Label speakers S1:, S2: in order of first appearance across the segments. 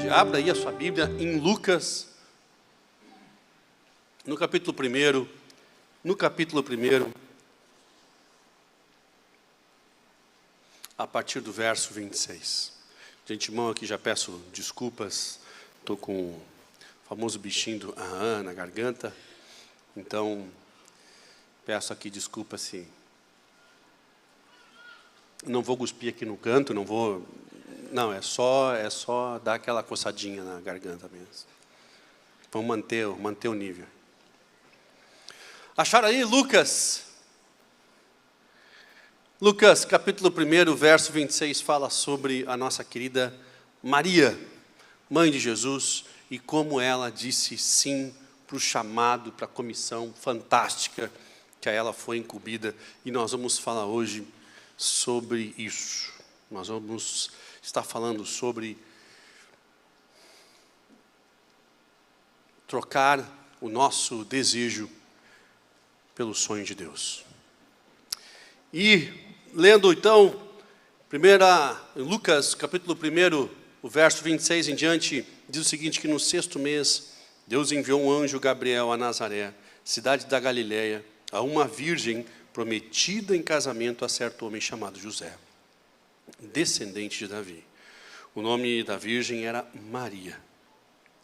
S1: pode, abra aí a sua Bíblia em Lucas, no capítulo 1, a partir do verso 26. De antemão aqui já peço desculpas, estou com o famoso bichinho do aham na garganta, então peço aqui desculpas se não vou cuspir aqui no canto, não, é só dar aquela coçadinha na garganta mesmo. Vamos manter o nível. Acharam aí Lucas? Lucas, capítulo 1, verso 26, fala sobre a nossa querida Maria, mãe de Jesus, e como ela disse sim para o chamado, para a comissão fantástica que a ela foi incumbida. E nós vamos falar hoje sobre isso. Nós vamos estar falando sobre trocar o nosso desejo pelo sonho de Deus. E lendo então, Lucas capítulo 1, o verso 26 em diante, diz o seguinte, que no 6º mês, Deus enviou um anjo Gabriel a Nazaré, cidade da Galileia, a uma virgem prometida em casamento a certo homem chamado José, descendente de Davi. O nome da virgem era Maria.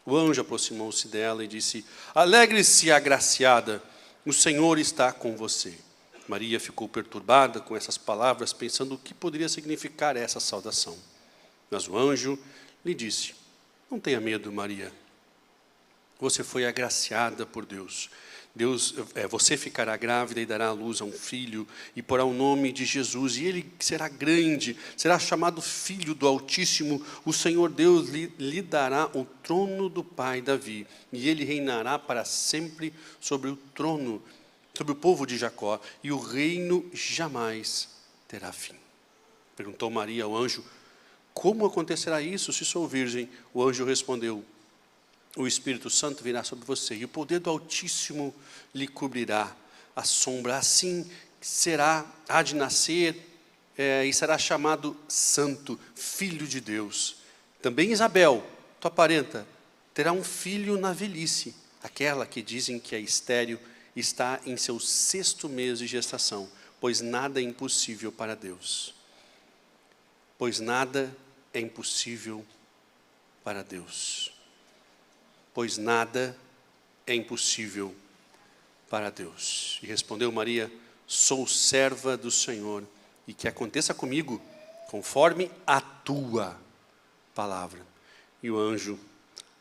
S1: O anjo aproximou-se dela e disse: alegre-se, agraciada, o Senhor está com você. Maria ficou perturbada com essas palavras, pensando o que poderia significar essa saudação. Mas o anjo lhe disse: não tenha medo, Maria. Você foi agraciada por Deus. Você ficará grávida e dará à luz a um filho, e porá o nome de Jesus, e ele será grande, será chamado Filho do Altíssimo. O Senhor Deus lhe dará o trono do pai Davi, e ele reinará para sempre sobre o povo de Jacó, e o reino jamais terá fim. Perguntou Maria ao anjo: como acontecerá isso, se sou virgem? O anjo respondeu: o Espírito Santo virá sobre você, e o poder do Altíssimo lhe cobrirá a sombra. Assim há de nascer, e será chamado Santo, Filho de Deus. Também Isabel, tua parenta, terá um filho na velhice. Aquela que dizem que é estéril está em seu 6º mês de gestação, pois nada é impossível para Deus. Pois nada é impossível para Deus. Pois nada é impossível para Deus. E respondeu Maria: sou serva do Senhor, e que aconteça comigo conforme a tua palavra. E o anjo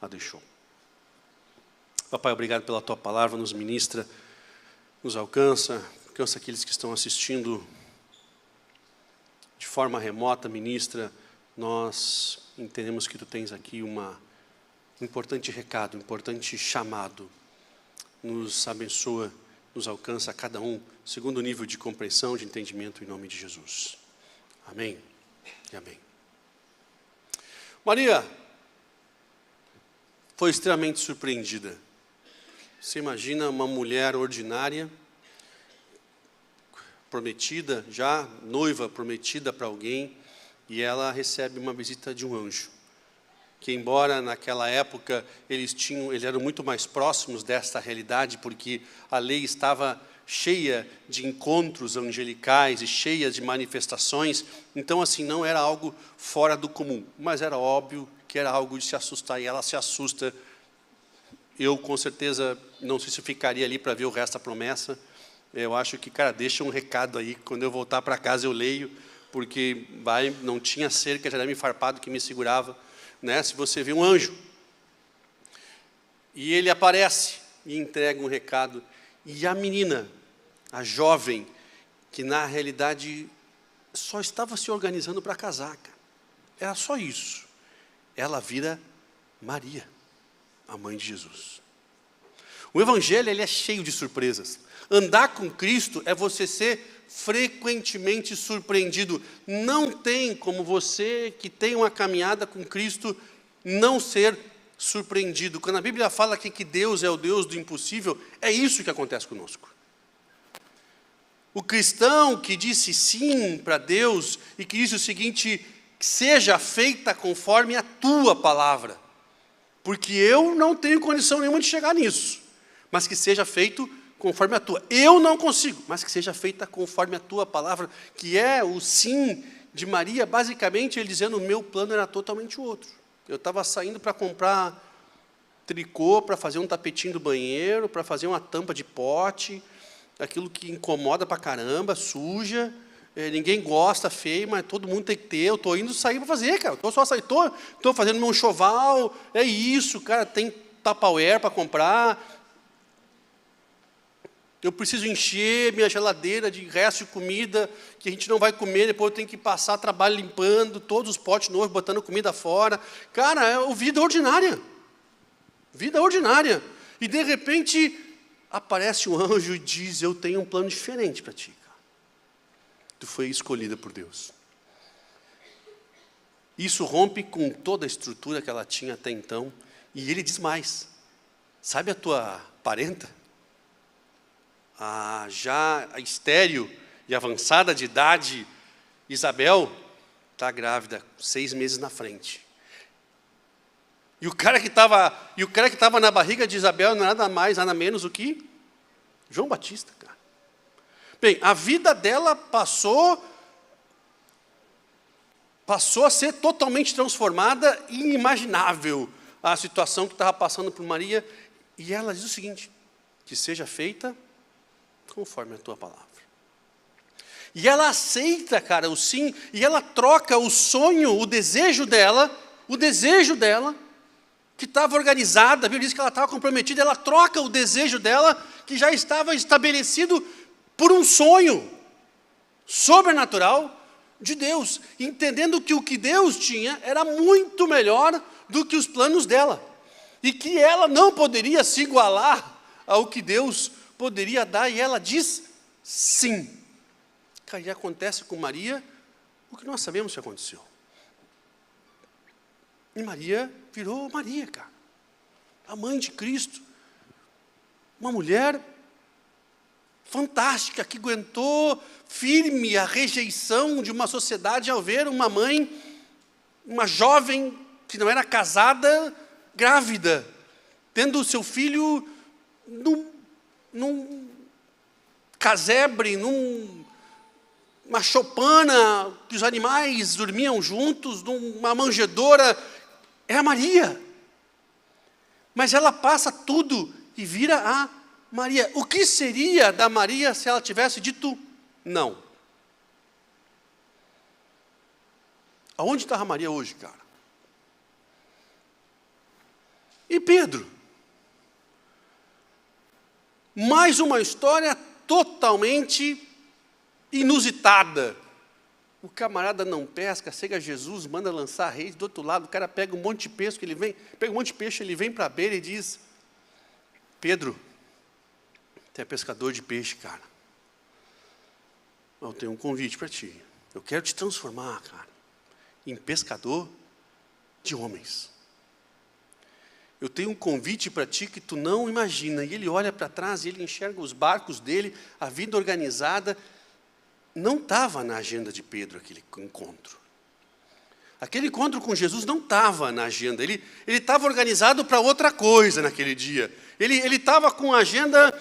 S1: a deixou. Papai, obrigado pela tua palavra, nos ministra, nos alcança aqueles que estão assistindo de forma remota, ministra. Nós entendemos que tu tens aqui importante recado, importante chamado. Nos abençoa, nos alcança a cada um, segundo o nível de compreensão, de entendimento, em nome de Jesus. Amém e amém. Maria foi extremamente surpreendida. Você imagina uma mulher ordinária, prometida, já noiva, prometida para alguém, e ela recebe uma visita de um anjo. Que embora naquela época eles eram muito mais próximos desta realidade, porque a lei estava cheia de encontros angelicais e cheia de manifestações, então assim, não era algo fora do comum, mas era óbvio que era algo de se assustar, e ela se assusta. Eu com certeza, não sei se eu ficaria ali para ver o resto da promessa. Eu acho que, cara, deixa um recado aí, quando eu voltar para casa eu leio, porque não tinha cerca de arame farpado que me segurava. Se você vê um anjo, e ele aparece e entrega um recado, e a menina, a jovem, que na realidade só estava se organizando para casar, era só isso, ela vira Maria, a mãe de Jesus. O Evangelho ele é cheio de surpresas. Andar com Cristo é você ser frequentemente surpreendido. Não tem como você que tem uma caminhada com Cristo não ser surpreendido. Quando a Bíblia fala aqui que Deus é o Deus do impossível, é isso que acontece conosco. O cristão que disse sim para Deus e que disse o seguinte: seja feita conforme a tua palavra. porque eu não tenho condição nenhuma de chegar nisso, mas que seja feito conforme a tua. Eu não consigo, mas que seja feita conforme a tua palavra, que é o sim de Maria, basicamente ele dizendo, o meu plano era totalmente outro. Eu estava saindo para comprar tricô, para fazer um tapetinho do banheiro, para fazer uma tampa de pote, aquilo que incomoda para caramba, suja, ninguém gosta, feio, mas todo mundo tem que ter, eu estou indo sair para fazer, cara, estou fazendo meu enxoval, é isso, cara, tem Tupperware para comprar, eu preciso encher minha geladeira de resto de comida, que a gente não vai comer, depois eu tenho que passar trabalho limpando todos os potes novos, botando comida fora. Cara, é vida ordinária. Vida ordinária. E de repente, aparece um anjo e diz, eu tenho um plano diferente para ti. Cara. Tu foi escolhida por Deus. Isso rompe com toda a estrutura que ela tinha até então. E ele diz mais. Sabe a tua parenta? Já estéril e avançada de idade, Isabel, está grávida, 6 meses na frente. E o cara que estava na barriga de Isabel não é nada mais, nada menos do que João Batista, cara. Bem, a vida dela passou a ser totalmente transformada, inimaginável a situação que estava passando por Maria. E ela diz o seguinte, que seja feita conforme a tua palavra. E ela aceita, cara, o sim, e ela troca o sonho, o desejo dela, que estava organizada, a Bíblia diz que ela estava comprometida, ela troca o desejo dela, que já estava estabelecido por um sonho sobrenatural de Deus, entendendo que o que Deus tinha era muito melhor do que os planos dela, e que ela não poderia se igualar ao que Deus poderia dar, e ela diz sim. Cara, e acontece com Maria o que nós sabemos que aconteceu. E Maria virou Maria, cara. A mãe de Cristo. Uma mulher fantástica, que aguentou firme a rejeição de uma sociedade ao ver uma mãe, uma jovem que não era casada, grávida, tendo o seu filho num casebre, numa choupana, que os animais dormiam juntos, numa manjedoura. É a Maria. Mas ela passa tudo e vira a Maria. O que seria da Maria se ela tivesse dito não? Aonde está a Maria hoje, cara? E Pedro? Mais uma história totalmente inusitada. O camarada não pesca, chega Jesus, manda lançar a rede, do outro lado o cara pega um monte de peixe, ele vem para a beira e diz, Pedro, tu é pescador de peixe, cara. Eu tenho um convite para ti. Eu quero te transformar, cara, em pescador de homens. Eu tenho um convite para ti que tu não imagina. E ele olha para trás e ele enxerga os barcos dele, a vida organizada. Não estava na agenda de Pedro aquele encontro. Aquele encontro com Jesus não estava na agenda. Ele estava organizado para outra coisa naquele dia. Ele estava com a agenda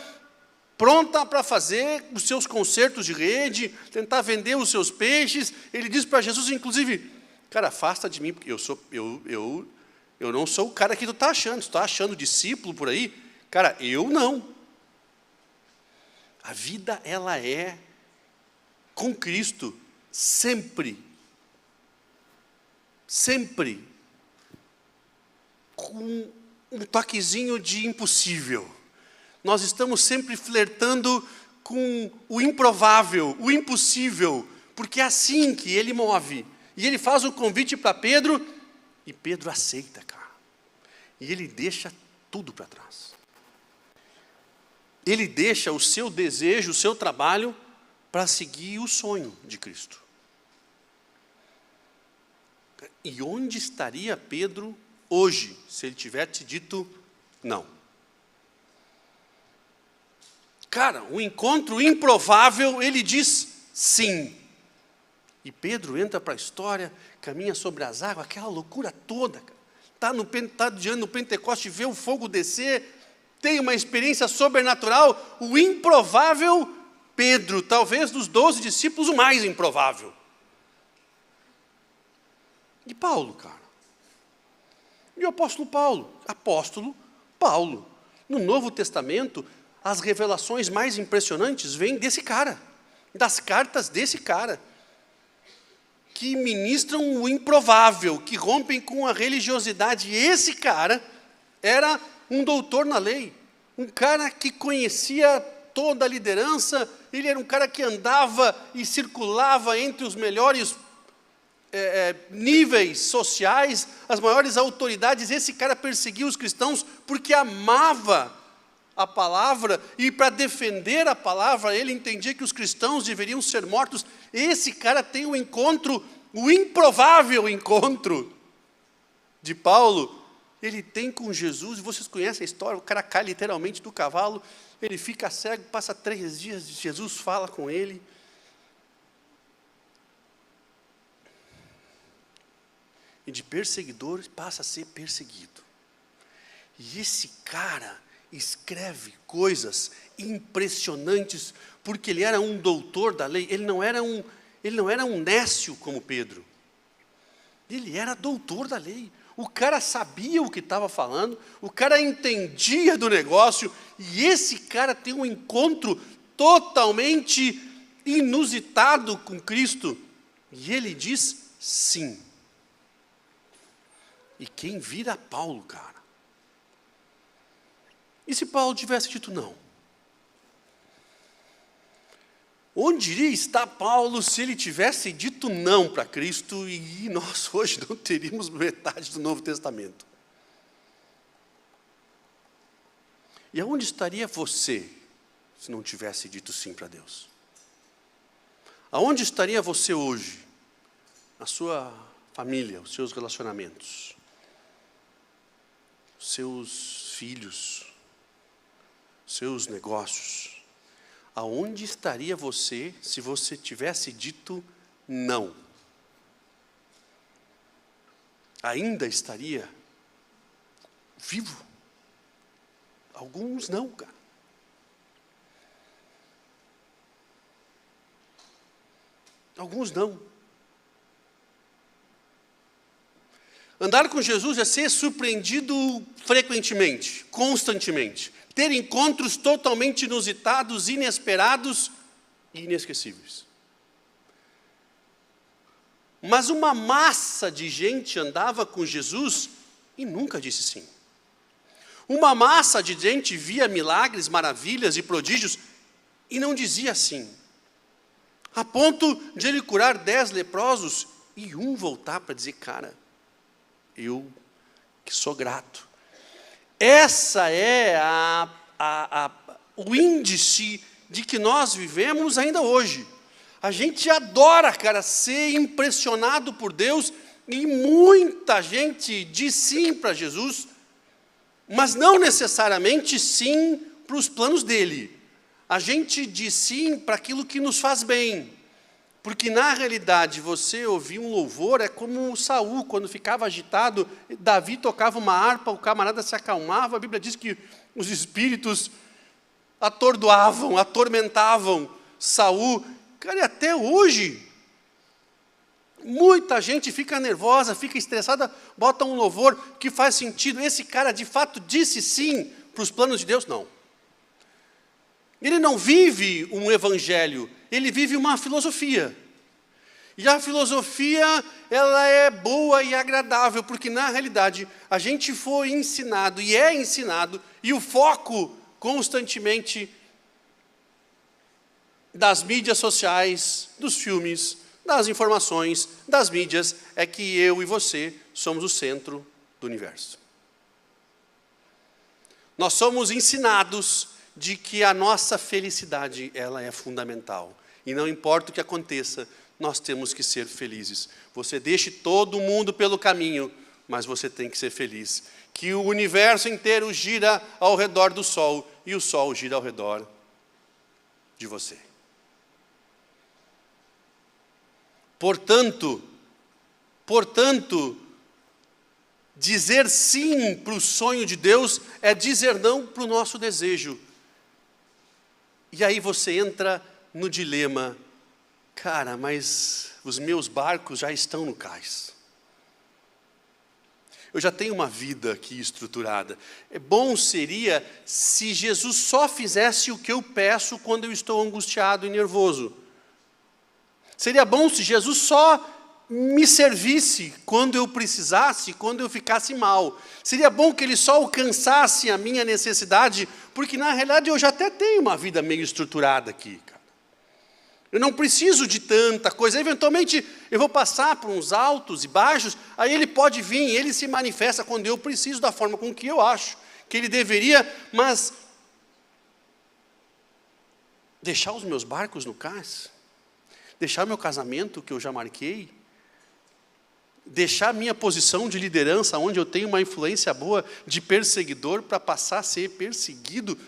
S1: pronta para fazer os seus concertos de rede, tentar vender os seus peixes. Ele diz para Jesus, inclusive, cara, afasta de mim, porque eu não sou o cara que tu está achando. Tu está achando discípulo por aí? Cara, eu não. A vida, ela é, com Cristo, sempre, com um toquezinho de impossível. Nós estamos sempre flertando com o improvável, o impossível, porque é assim que ele move. E ele faz um convite para Pedro, e Pedro aceita, cara. E ele deixa tudo para trás. Ele deixa o seu desejo, o seu trabalho, para seguir o sonho de Cristo. E onde estaria Pedro hoje, se ele tivesse dito não? Cara, um encontro improvável, ele diz sim. E Pedro entra para a história, caminha sobre as águas, aquela loucura toda, cara. está diante do Pentecoste, vê o fogo descer, tem uma experiência sobrenatural, o improvável Pedro, talvez dos 12 discípulos, o mais improvável. E Paulo, cara? E o apóstolo Paulo? Apóstolo Paulo. No Novo Testamento, as revelações mais impressionantes vêm desse cara, das cartas desse cara, que ministram o improvável, que rompem com a religiosidade. E esse cara era um doutor na lei, um cara que conhecia toda a liderança, ele era um cara que andava e circulava entre os melhores níveis sociais, as maiores autoridades. Esse cara perseguia os cristãos porque amava a palavra, e para defender a palavra, ele entendia que os cristãos deveriam ser mortos. Esse cara tem um encontro, o improvável encontro de Paulo, ele tem com Jesus, e vocês conhecem a história, o cara cai literalmente do cavalo, ele fica cego, passa 3 dias, Jesus fala com ele. E de perseguidor passa a ser perseguido. E esse cara escreve coisas impressionantes, porque ele era um doutor da lei, ele não era um nécio como Pedro. Ele era doutor da lei. O cara sabia o que estava falando, o cara entendia do negócio, e esse cara tem um encontro totalmente inusitado com Cristo, e ele diz sim. E quem vira Paulo, cara? E se Paulo tivesse dito não? Onde iria estar Paulo se ele tivesse dito não para Cristo, e nós hoje não teríamos metade do Novo Testamento? E aonde estaria você se não tivesse dito sim para Deus? Aonde estaria você hoje? A sua família, os seus relacionamentos, os seus filhos, os seus negócios. Aonde estaria você se você tivesse dito não? Ainda estaria vivo? Alguns não, cara. Alguns não. Andar com Jesus é ser surpreendido frequentemente, constantemente. Ter encontros totalmente inusitados, inesperados e inesquecíveis. Mas uma massa de gente andava com Jesus e nunca disse sim. Uma massa de gente via milagres, maravilhas e prodígios e não dizia sim. A ponto de ele curar 10 leprosos e um voltar para dizer, cara, eu que sou grato. Essa é o índice de que nós vivemos ainda hoje. A gente adora, cara, ser impressionado por Deus, e muita gente diz sim para Jesus, mas não necessariamente sim para os planos dele. A gente diz sim para aquilo que nos faz bem. Porque na realidade você ouvir um louvor é como Saul, quando ficava agitado, Davi tocava uma harpa, o camarada se acalmava. A Bíblia diz que os espíritos atordoavam, atormentavam Saul. Cara, e até hoje, muita gente fica nervosa, fica estressada, bota um louvor que faz sentido. Esse cara de fato disse sim para os planos de Deus? Não. Ele não vive um evangelho, ele vive uma filosofia. E a filosofia, ela é boa e agradável, porque na realidade a gente foi ensinado, e é ensinado, e o foco constantemente das mídias sociais, dos filmes, das informações, das mídias, é que eu e você somos o centro do universo. Nós somos ensinados de que a nossa felicidade, ela é fundamental. E não importa o que aconteça, nós temos que ser felizes. Você deixe todo mundo pelo caminho, mas você tem que ser feliz. Que o universo inteiro gira ao redor do Sol, e o Sol gira ao redor de você. Portanto, Dizer sim para o sonho de Deus é dizer não para o nosso desejo. E aí você entra no dilema: cara, mas os meus barcos já estão no cais. Eu já tenho uma vida aqui estruturada. Bom seria se Jesus só fizesse o que eu peço quando eu estou angustiado e nervoso. Seria bom se Jesus só me servisse quando eu precisasse, quando eu ficasse mal. Seria bom que Ele só alcançasse a minha necessidade, porque na realidade eu já até tenho uma vida meio estruturada aqui, cara. Eu não preciso de tanta coisa. Eventualmente eu vou passar por uns altos e baixos, aí Ele pode vir, Ele se manifesta quando eu preciso, da forma com que eu acho que Ele deveria, mas deixar os meus barcos no cais, deixar meu casamento que eu já marquei, deixar minha posição de liderança, onde eu tenho uma influência boa de perseguidor, para passar a ser perseguido.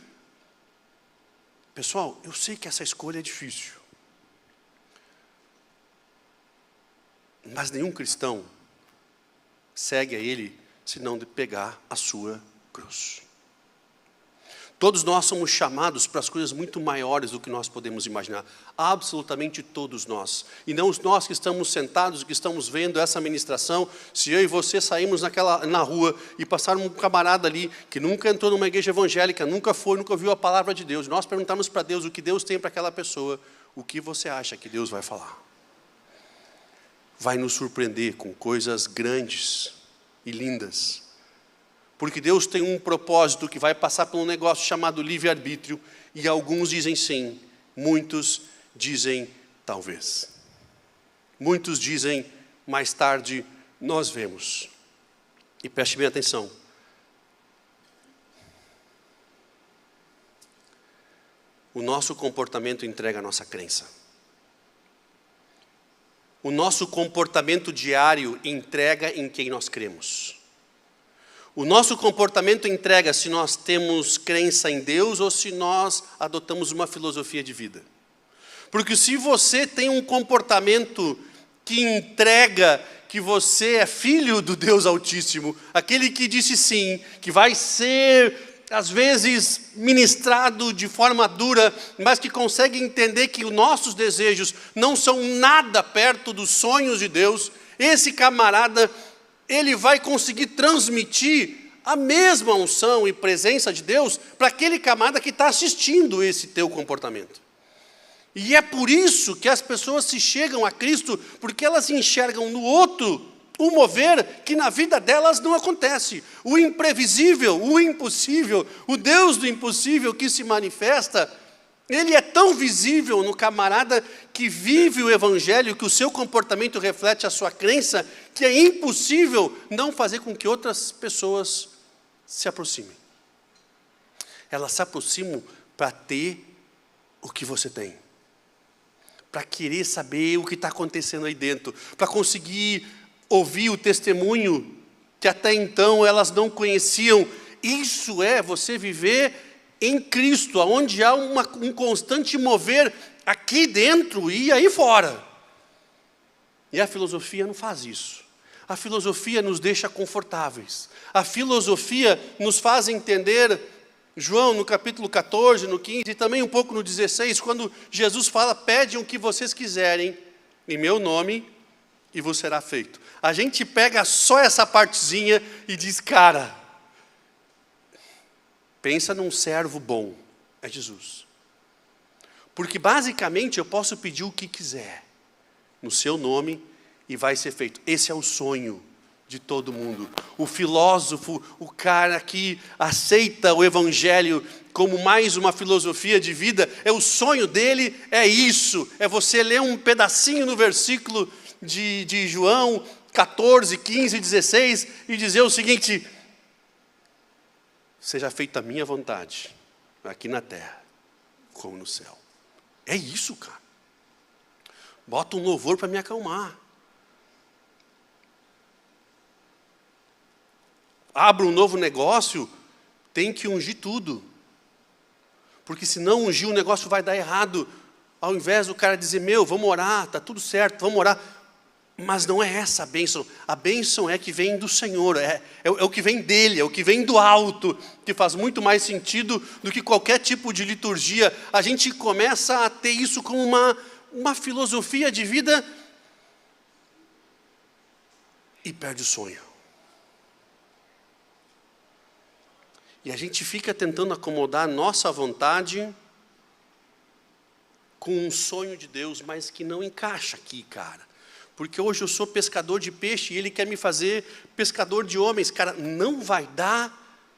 S1: Pessoal, eu sei que essa escolha é difícil. Mas nenhum cristão segue a Ele se não de pegar a sua cruz. Todos nós somos chamados para as coisas muito maiores do que nós podemos imaginar. Absolutamente todos nós. E não nós que estamos sentados, que estamos vendo essa ministração. Se eu e você saímos na rua e passar um camarada ali que nunca entrou numa igreja evangélica, nunca ouviu a palavra de Deus, nós perguntamos para Deus o que Deus tem para aquela pessoa, o que você acha que Deus vai falar? Vai nos surpreender com coisas grandes e lindas. Porque Deus tem um propósito que vai passar por um negócio chamado livre-arbítrio, e alguns dizem sim, muitos dizem talvez. Muitos dizem mais tarde nós vemos. E preste bem atenção. O nosso comportamento entrega a nossa crença. O nosso comportamento diário entrega em quem nós cremos. O nosso comportamento entrega se nós temos crença em Deus ou se nós adotamos uma filosofia de vida. Porque se você tem um comportamento que entrega que você é filho do Deus Altíssimo, aquele que disse sim, que vai ser, às vezes, ministrado de forma dura, mas que consegue entender que os nossos desejos não são nada perto dos sonhos de Deus, esse camarada, ele vai conseguir transmitir a mesma unção e presença de Deus para aquele camarada que está assistindo esse teu comportamento. E é por isso que as pessoas se chegam a Cristo, porque elas enxergam no outro o mover que na vida delas não acontece. O imprevisível, o impossível, o Deus do impossível que se manifesta, ele é tão visível no camarada que vive o Evangelho, que o seu comportamento reflete a sua crença, que é impossível não fazer com que outras pessoas se aproximem. Elas se aproximam para ter o que você tem, para querer saber o que está acontecendo aí dentro, para conseguir ouvir o testemunho que até então elas não conheciam. Isso é você viver em Cristo, onde há um constante mover aqui dentro e aí fora. E a filosofia não faz isso. A filosofia nos deixa confortáveis. A filosofia nos faz entender, João no capítulo 14, no 15 e também um pouco no 16, quando Jesus fala, pede o que vocês quiserem em meu nome e vos será feito. A gente pega só essa partezinha e diz, cara, pensa num servo bom, é Jesus. Porque basicamente eu posso pedir o que quiser, no seu nome, e vai ser feito. Esse é o sonho de todo mundo. O filósofo, o cara que aceita o Evangelho como mais uma filosofia de vida, o sonho dele é isso, é você ler um pedacinho no versículo de João 14, 15, 16, e dizer o seguinte, seja feita a minha vontade, aqui na terra, como no céu. É isso, cara. Bota um louvor para me acalmar. Abra um novo negócio, tem que ungir tudo. Porque se não ungir, o negócio vai dar errado. Ao invés do cara dizer, vamos orar, está tudo certo, vamos orar. Mas não é essa a bênção é que vem do Senhor, é o que vem dele, é o que vem do alto, que faz muito mais sentido do que qualquer tipo de liturgia. A gente começa a ter isso como uma filosofia de vida e perde o sonho. E a gente fica tentando acomodar a nossa vontade com um sonho de Deus, mas que não encaixa aqui, cara. Porque hoje eu sou pescador de peixe e Ele quer me fazer pescador de homens. Cara, não vai dar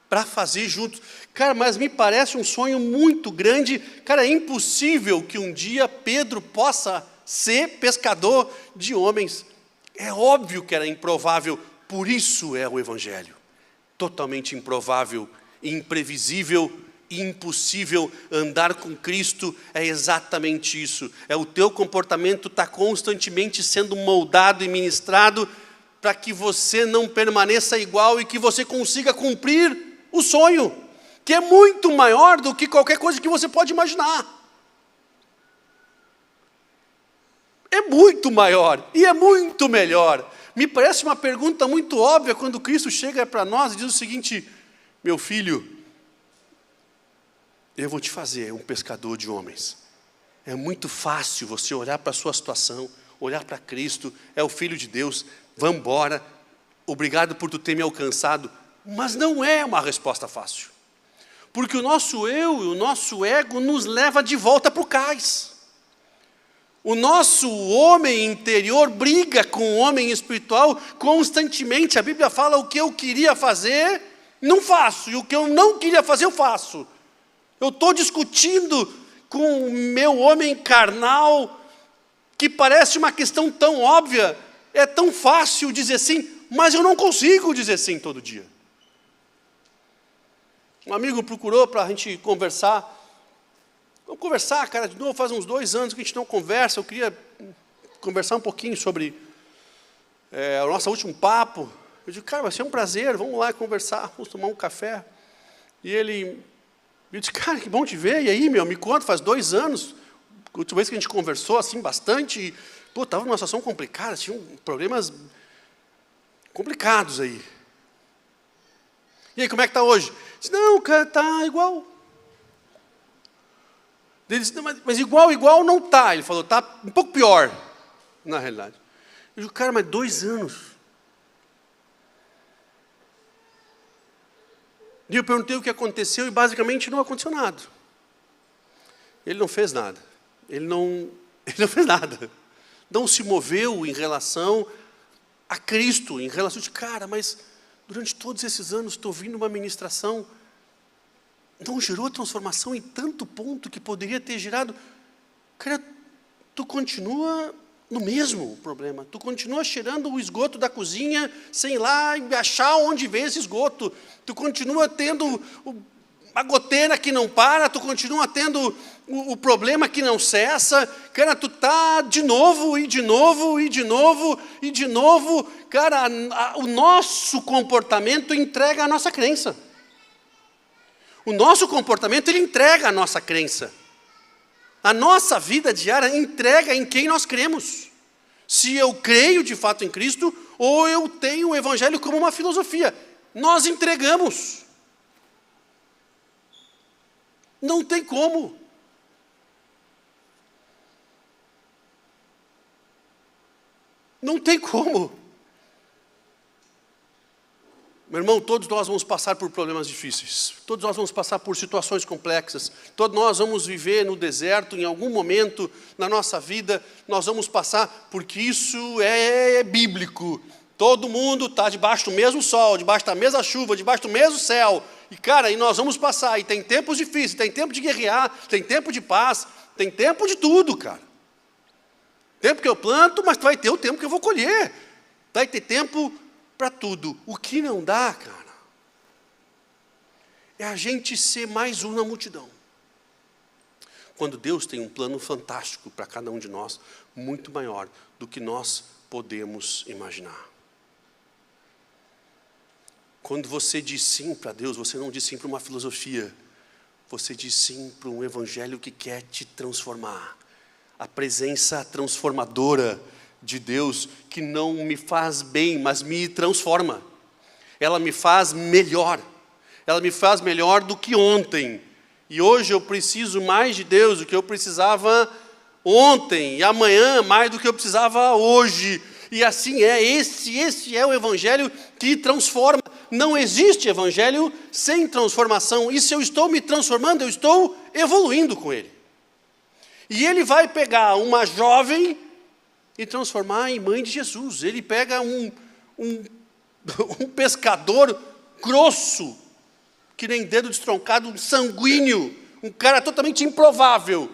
S1: para fazer juntos. Cara, mas me parece um sonho muito grande. Cara, é impossível que um dia Pedro possa ser pescador de homens. É óbvio que era improvável, por isso é o Evangelho. Totalmente improvável, imprevisível, impossível. Andar com Cristo é exatamente isso. É o teu comportamento estar constantemente sendo moldado e ministrado para que você não permaneça igual e que você consiga cumprir o sonho, que é muito maior do que qualquer coisa que você pode imaginar. É muito maior e é muito melhor. Me parece uma pergunta muito óbvia quando Cristo chega para nós e diz o seguinte: meu filho, eu vou te fazer um pescador de homens. É muito fácil você olhar para a sua situação, olhar para Cristo, é o Filho de Deus, vamos embora, obrigado por tu ter me alcançado. Mas não é uma resposta fácil. Porque o nosso eu e o nosso ego nos leva de volta para o cais. O nosso homem interior briga com o homem espiritual constantemente. A Bíblia fala: o que eu queria fazer, não faço, e o que eu não queria fazer, eu faço. Eu estou discutindo com o meu homem carnal, que parece uma questão tão óbvia, é tão fácil dizer sim, mas eu não consigo dizer sim todo dia. Um amigo procurou para a gente conversar. Vamos conversar, cara, de novo, faz uns 2 anos que a gente não conversa. Eu queria conversar um pouquinho sobre o nosso último papo. Eu digo, cara, vai ser um prazer, vamos lá conversar, vamos tomar um café. E ele... Eu disse, cara, que bom te ver, e aí, me conta, faz 2 anos, a última vez que a gente conversou, assim, bastante, e, estava numa situação complicada, tinha problemas complicados aí. E aí, como é que está hoje? Eu disse, não, cara, está igual. Ele disse, não, mas igual não está. Ele falou, está um pouco pior, na realidade. Eu disse, cara, mas 2 anos. E eu perguntei o que aconteceu e basicamente não aconteceu nada. Ele não fez nada. Ele não fez nada. Não se moveu em relação a Cristo, em relação a, cara, mas durante todos esses anos estou ouvindo uma ministração, não gerou transformação em tanto ponto que poderia ter gerado. Cara, tu continua no mesmo problema. Tu continua cheirando o esgoto da cozinha, sem ir lá achar onde vem esse esgoto. Tu continua tendo a goteira que não para, tu continua tendo o problema que não cessa. Cara, tu tá de novo, e de novo, e de novo, e de novo. Cara, o nosso comportamento entrega a nossa crença. O nosso comportamento, ele entrega a nossa crença. A nossa vida diária entrega em quem nós cremos. Se eu creio de fato em Cristo, ou eu tenho o Evangelho como uma filosofia. Nós entregamos. Não tem como. Não tem como. Meu irmão, todos nós vamos passar por problemas difíceis. Todos nós vamos passar por situações complexas. Todos nós vamos viver no deserto, em algum momento na nossa vida, nós vamos passar, porque isso é bíblico. Todo mundo está debaixo do mesmo sol, debaixo da mesma chuva, debaixo do mesmo céu. E, cara, e nós vamos passar. E tem tempos difíceis, tem tempo de guerrear, tem tempo de paz, tem tempo de tudo, cara. Tempo que eu planto, mas vai ter o tempo que eu vou colher. Vai ter tempo para tudo. O que não dá, cara, é a gente ser mais um na multidão. Quando Deus tem um plano fantástico para cada um de nós, muito maior do que nós podemos imaginar. Quando você diz sim para Deus, você não diz sim para uma filosofia, você diz sim para um evangelho que quer te transformar. A presença transformadora de Deus que não me faz bem, mas me transforma. Ela me faz melhor. Ela me faz melhor do que ontem. E hoje eu preciso mais de Deus do que eu precisava ontem. E amanhã mais do que eu precisava hoje. E assim é. Esse é o evangelho que transforma. Não existe evangelho sem transformação. E se eu estou me transformando, eu estou evoluindo com ele. E ele vai pegar uma jovem e transformar em mãe de Jesus. Ele pega um pescador grosso, que nem dedo destroncado, um sanguíneo, um cara totalmente improvável,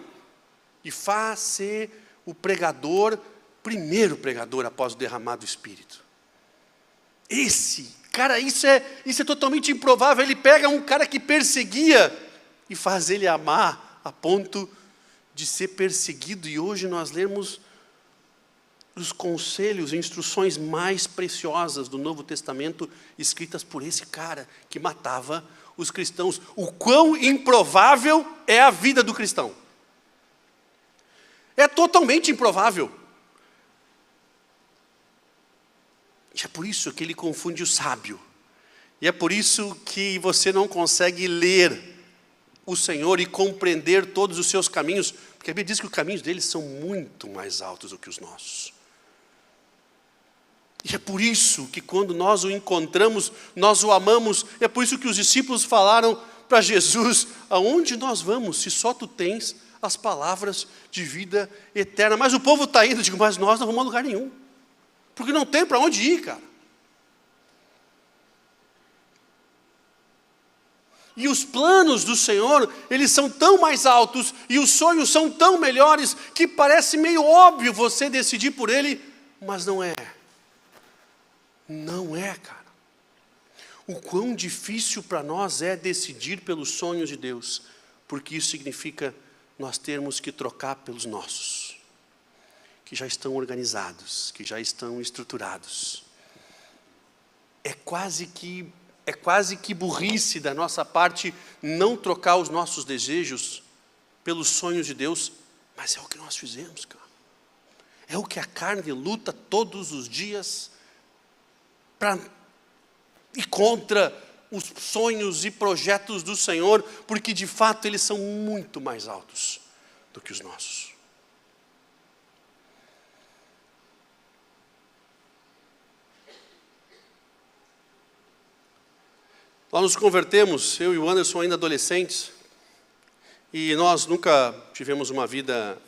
S1: e faz ser o pregador, primeiro pregador após o derramar do Espírito. Cara, isso é totalmente improvável. Ele pega um cara que perseguia e faz ele amar a ponto de ser perseguido. E hoje nós lemos os conselhos e instruções mais preciosas do Novo Testamento escritas por esse cara que matava os cristãos. O quão improvável é a vida do cristão. É totalmente improvável. E é por isso que ele confunde o sábio. E é por isso que você não consegue ler o Senhor e compreender todos os seus caminhos, porque a Bíblia diz que os caminhos deles são muito mais altos do que os nossos. E é por isso que quando nós o encontramos, nós o amamos. É por isso que os discípulos falaram para Jesus: aonde nós vamos, se só tu tens as palavras de vida eterna? Mas o povo está indo. Eu digo, mas nós não vamos a lugar nenhum, porque não tem para onde ir, cara. E os planos do Senhor, eles são tão mais altos, e os sonhos são tão melhores, que parece meio óbvio você decidir por ele, mas não é. Não é, cara. O quão difícil para nós é decidir pelos sonhos de Deus, porque isso significa nós termos que trocar pelos nossos, que já estão organizados, que já estão estruturados. É quase que burrice da nossa parte não trocar os nossos desejos pelos sonhos de Deus, mas é o que nós fizemos, cara. É o que a carne luta todos os dias e contra os sonhos e projetos do Senhor, porque de fato eles são muito mais altos do que os nossos. Nós nos convertemos, eu e o Anderson ainda adolescentes, e nós nunca tivemos uma vida,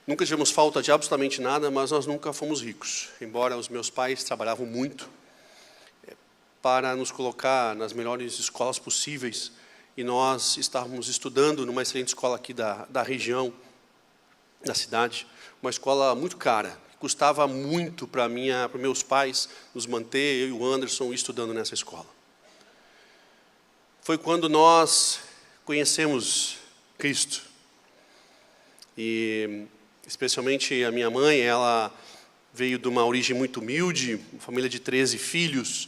S1: nunca tivemos falta de absolutamente nada, mas nós nunca fomos ricos. Embora os meus pais trabalhavam muito para nos colocar nas melhores escolas possíveis, e nós estávamos estudando numa excelente escola aqui da região, da cidade, uma escola muito cara. Custava muito para meus pais nos manter, eu e o Anderson, estudando nessa escola. Foi quando nós conhecemos Cristo. E especialmente a minha mãe, ela veio de uma origem muito humilde, uma família de 13 filhos,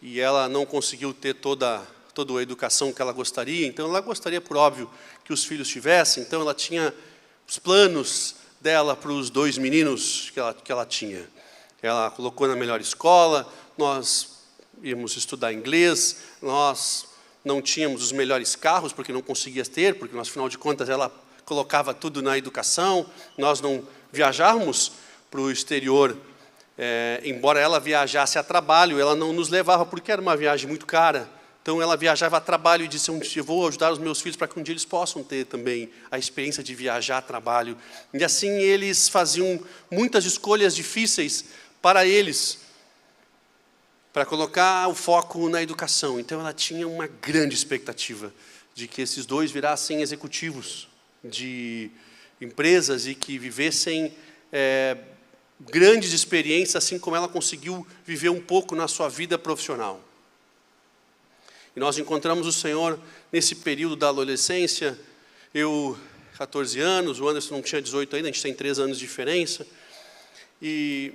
S1: e ela não conseguiu ter toda a educação que ela gostaria. Então ela gostaria, por óbvio, que os filhos tivessem. Então ela tinha os planos dela para os 2 meninos que ela tinha. Ela colocou na melhor escola, nós íamos estudar inglês, nós não tínhamos os melhores carros, porque não conseguia ter, porque afinal de contas ela colocava tudo na educação, nós não viajávamos para o exterior, embora ela viajasse a trabalho, ela não nos levava, porque era uma viagem muito cara. Então ela viajava a trabalho e disse: eu vou ajudar os meus filhos para que um dia eles possam ter também a experiência de viajar a trabalho. E assim eles faziam muitas escolhas difíceis para eles, para colocar o foco na educação. Então ela tinha uma grande expectativa de que esses 2 virassem executivos de empresas e que vivessem grandes experiências, assim como ela conseguiu viver um pouco na sua vida profissional. E nós encontramos o Senhor nesse período da adolescência. Eu, 14 anos, o Anderson não tinha 18 ainda, a gente tem 3 anos de diferença. E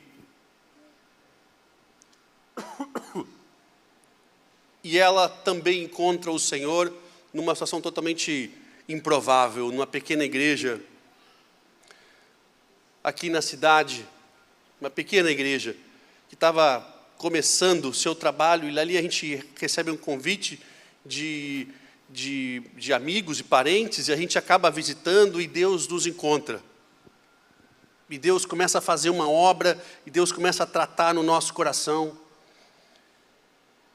S1: ela também encontra o Senhor numa situação totalmente improvável, numa pequena igreja. aqui na cidade, uma pequena igreja, que estava começando o seu trabalho, e ali a gente recebe um convite de amigos e parentes, e a gente acaba visitando, e Deus nos encontra. E Deus começa a fazer uma obra, e Deus começa a tratar no nosso coração.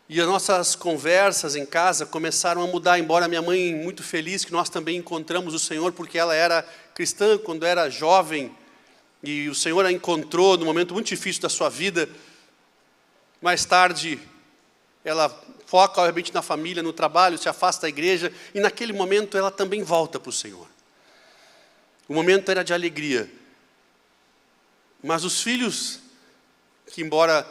S1: E as nossas conversas em casa começaram a mudar, embora minha mãe, muito feliz que nós também encontramos o Senhor, porque ela era cristã quando era jovem, e o Senhor a encontrou num momento muito difícil da sua vida. Mais tarde, ela foca, obviamente, na família, no trabalho, se afasta da igreja, e naquele momento ela também volta para o Senhor. O momento era de alegria. Mas os filhos, que embora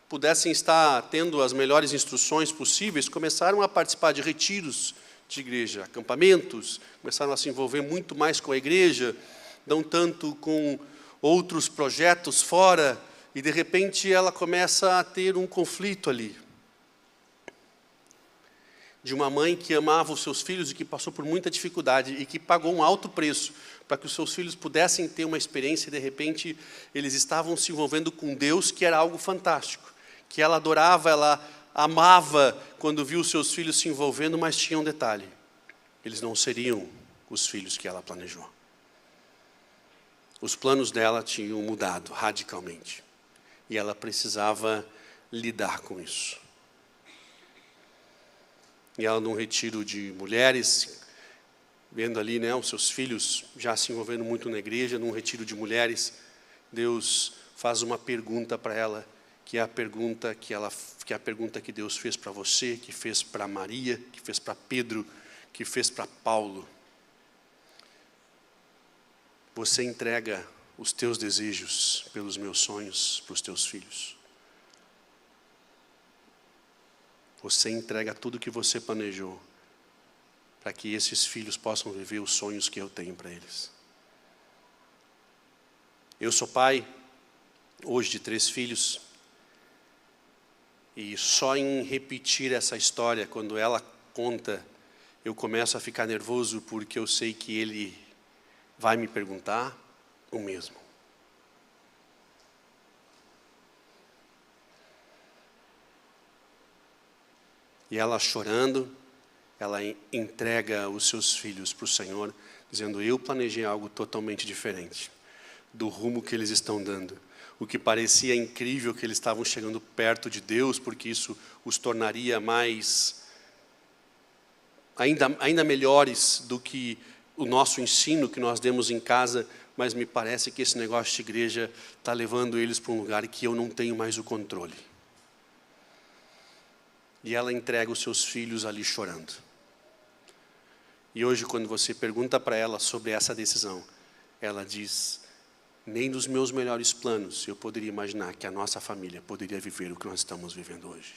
S1: pudessem estar tendo as melhores instruções possíveis, começaram a participar de retiros de igreja, acampamentos, começaram a se envolver muito mais com a igreja, não tanto com outros projetos fora, e de repente ela começa a ter um conflito ali. De uma mãe que amava os seus filhos e que passou por muita dificuldade e que pagou um alto preço para que os seus filhos pudessem ter uma experiência, e de repente eles estavam se envolvendo com Deus, que era algo fantástico, que ela adorava, ela amava quando viu os seus filhos se envolvendo, mas tinha um detalhe: eles não seriam os filhos que ela planejou. Os planos dela tinham mudado radicalmente, e ela precisava lidar com isso. E ela, num retiro de mulheres, vendo ali, os seus filhos já se envolvendo muito na igreja, num retiro de mulheres, Deus faz uma pergunta para ela, que é a pergunta que Deus fez para você, que fez para Maria, que fez para Pedro, que fez para Paulo. Você entrega os teus desejos pelos meus sonhos para os teus filhos? Você entrega tudo que você planejou para que esses filhos possam viver os sonhos que eu tenho para eles? Eu sou pai, hoje, de 3 filhos, e só em repetir essa história, quando ela conta, eu começo a ficar nervoso, porque eu sei que ele vai me perguntar o mesmo. E ela, chorando, ela entrega os seus filhos para o Senhor, dizendo: eu planejei algo totalmente diferente do rumo que eles estão dando. O que parecia incrível, que eles estavam chegando perto de Deus, porque isso os tornaria ainda melhores do que o nosso ensino que nós demos em casa, mas me parece que esse negócio de igreja está levando eles para um lugar que eu não tenho mais o controle. E ela entrega os seus filhos ali chorando. E hoje, quando você pergunta para ela sobre essa decisão, ela diz: nem nos meus melhores planos eu poderia imaginar que a nossa família poderia viver o que nós estamos vivendo hoje.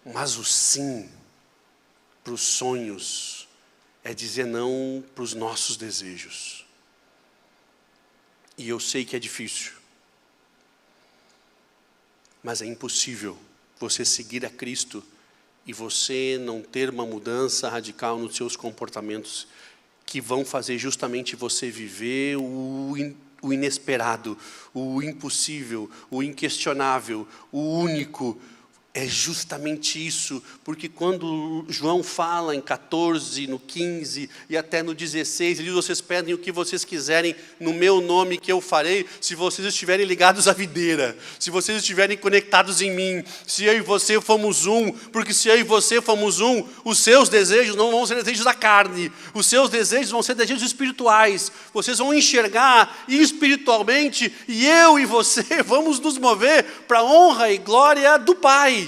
S1: Mas o sim para os sonhos é dizer não para os nossos desejos. E eu sei que é difícil, mas é impossível você seguir a Cristo e você não ter uma mudança radical nos seus comportamentos, que vão fazer justamente você viver o inesperado, o impossível, o inquestionável, o único. É justamente isso, porque quando João fala em 14, no 15 e até no 16, ele diz: vocês pedem o que vocês quiserem no meu nome, que eu farei, se vocês estiverem ligados à videira, se vocês estiverem conectados em mim, se eu e você fomos um, porque se eu e você fomos um, os seus desejos não vão ser desejos da carne, os seus desejos vão ser desejos espirituais, vocês vão enxergar espiritualmente, e eu e você vamos nos mover para a honra e glória do Pai.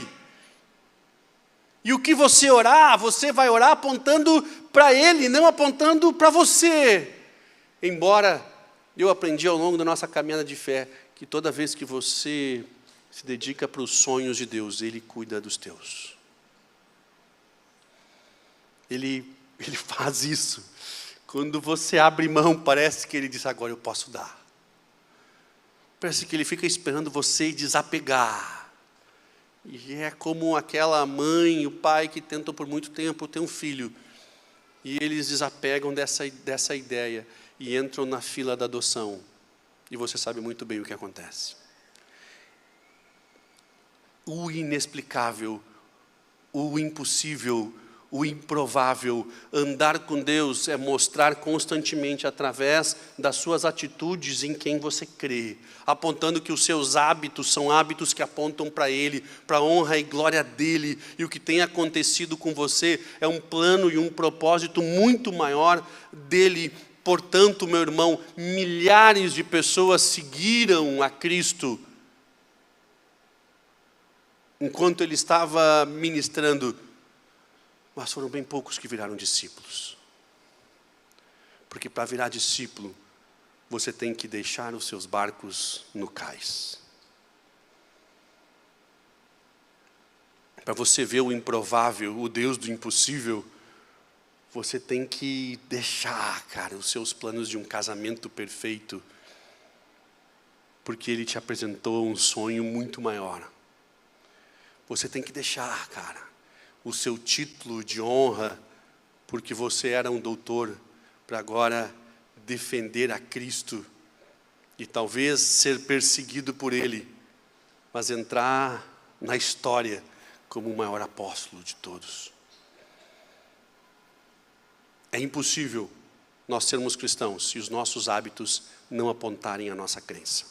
S1: E o que você orar, você vai orar apontando para Ele, não apontando para você. Embora eu aprendi ao longo da nossa caminhada de fé, que toda vez que você se dedica para os sonhos de Deus, Ele cuida dos teus. Ele faz isso. Quando você abre mão, parece que Ele diz: agora eu posso dar. Parece que Ele fica esperando você desapegar. E é como aquela mãe e o pai que tentam por muito tempo ter um filho, e eles desapegam dessa ideia. e entram na fila da adoção. E você sabe muito bem o que acontece. O inexplicável, o impossível, o improvável. Andar com Deus é mostrar constantemente, através das suas atitudes, em quem você crê, apontando que os seus hábitos são hábitos que apontam para Ele, para a honra e glória dEle, e o que tem acontecido com você é um plano e um propósito muito maior dEle. Portanto, meu irmão, milhares de pessoas seguiram a Cristo enquanto Ele estava ministrando, mas foram bem poucos que viraram discípulos. Porque para virar discípulo, você tem que deixar os seus barcos no cais. Para você ver o improvável, o Deus do impossível, você tem que deixar, cara, os seus planos de um casamento perfeito, porque Ele te apresentou um sonho muito maior. Você tem que deixar, cara, o seu título de honra, porque você era um doutor, para agora defender a Cristo e talvez ser perseguido por Ele, mas entrar na história como o maior apóstolo de todos. É impossível nós sermos cristãos se os nossos hábitos não apontarem a nossa crença.